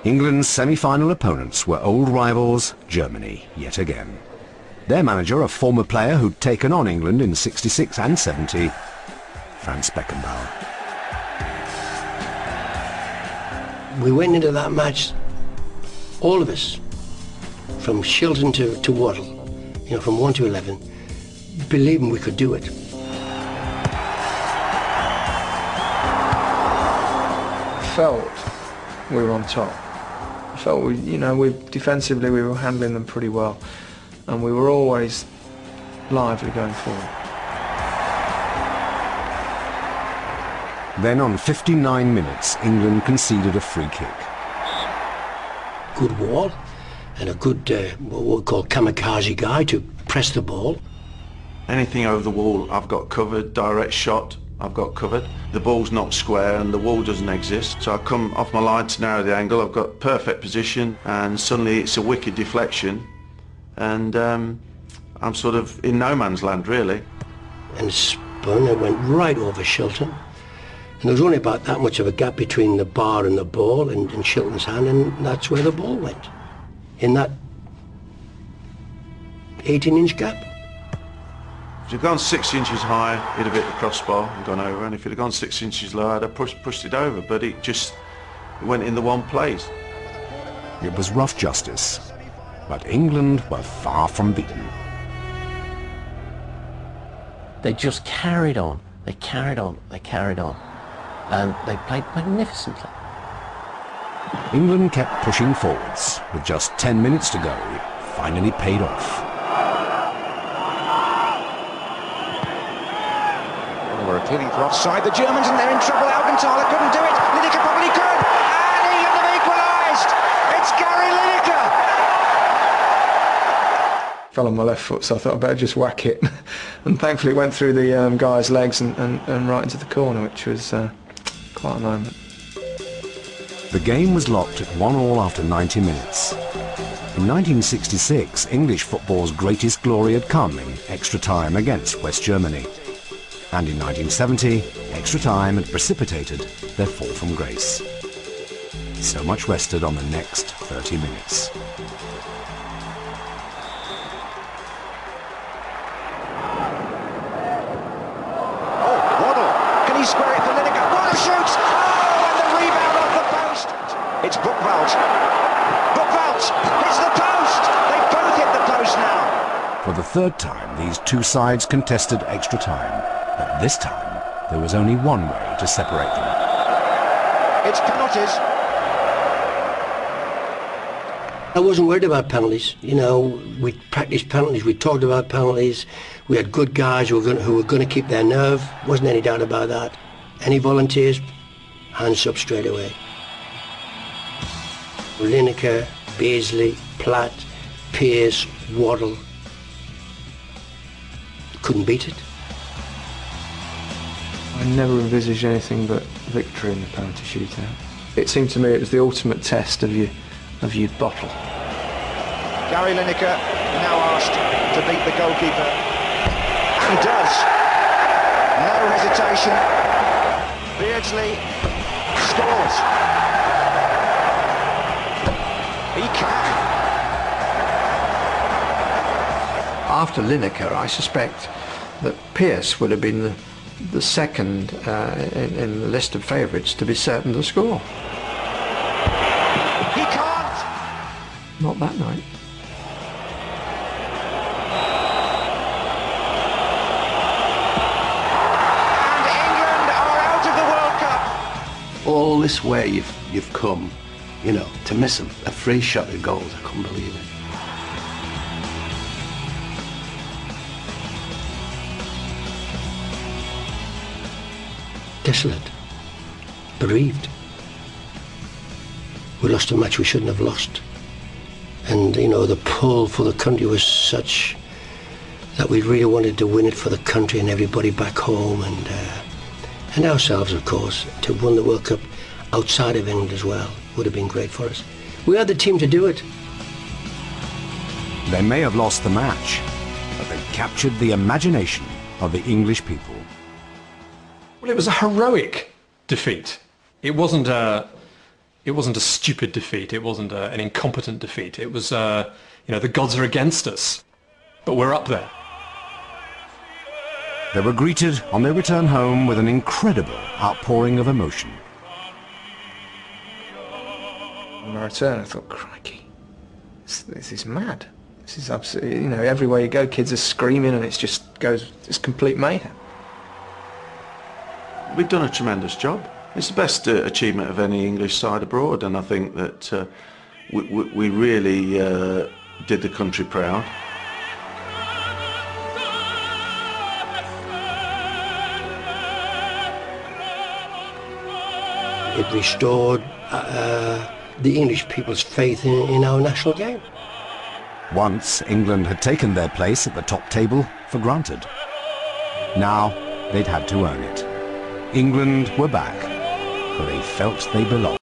England's semi-final opponents were old rivals, Germany, yet again. Their manager, a former player who'd taken on England in '66 and '70, Franz Beckenbauer. We went into that match, all of us, from Shilton to Waddle, you know, from 1 to 11, believing we could do it. I felt we were on top. I felt defensively we were handling them pretty well, and we were always lively going forward. Then on 59 minutes, England conceded a free kick. Good wall and a good, what we call kamikaze guy to press the ball. Anything over the wall I've got covered, direct shot I've got covered. The ball's not square and the wall doesn't exist, so I come off my line to narrow the angle. I've got perfect position and suddenly it's a wicked deflection and I'm sort of in no man's land really. And spun, it went right over Shilton. And there was only about that much of a gap between the bar and the ball in Shilton's hand, and that's where the ball went, in that 18-inch gap. If it had gone 6 inches higher, it'd have hit the crossbar and gone over, and if it had gone 6 inches lower, I'd have pushed it over, but it went in the one place. It was rough justice, but England were far from beaten. They just carried on, they carried on, they carried on. And they played magnificently. England kept pushing forwards. With just 10 minutes to go, it finally paid off. Well, we're appealing for offside. The Germans, and they're in trouble. Augenthaler couldn't do it. Lineker probably could. And England have equalised. It's Gary Lineker. Fell on my left foot, so I thought I'd better just whack it. And thankfully it went through the guy's legs and right into the corner, which was quite a moment. The game was locked at 1-1 after 90 minutes. In 1966, English football's greatest glory had come in extra time against West Germany. And in 1970, extra time had precipitated their fall from grace. So much rested on the next 30 minutes. He square it for Lineker. Waddle shoots! Oh, and the rebound off the post. It's Buchwald. Buchwald hits the post. They both hit the post now. For the third time, these two sides contested extra time. But this time, there was only one way to separate them. It's penalties. I wasn't worried about penalties. You know, we practiced penalties, we talked about penalties, we had good guys who were going to keep their nerve, wasn't any doubt about that. Any volunteers, hands up straight away. Lineker, Beasley, Platt, Pearce, Waddle, couldn't beat it. I never envisaged anything but victory in the penalty shootout. It seemed to me it was the ultimate test of your bottle. Gary Lineker now asked to beat the goalkeeper, and does. No hesitation. Beardsley scores. He can. After Lineker, I suspect that Pearce would have been the second in the list of favourites to be certain to score. He can't. Not that night. And England are out of the World Cup. All this way you've come, you know, to miss a free shot at goals. I couldn't believe it. Desolate, bereaved. We lost a match we shouldn't have lost. And, you know, the pull for the country was such that we really wanted to win it for the country and everybody back home and ourselves, of course. To win the World Cup outside of England as well would have been great for us. We had the team to do it. They may have lost the match, but they captured the imagination of the English people. Well, it was a heroic defeat. It wasn't a It wasn't a stupid defeat. It wasn't an incompetent defeat. It was, the gods are against us, but we're up there. They were greeted on their return home with an incredible outpouring of emotion. When I returned, I thought, crikey, this is mad. This is absolutely, everywhere you go, kids are screaming and it's complete mayhem. We've done a tremendous job. It's the best achievement of any English side abroad, and I think that we really did the country proud. It restored the English people's faith in our national game. Once England had taken their place at the top table for granted. Now they'd had to earn it. England were back, where they felt they belonged.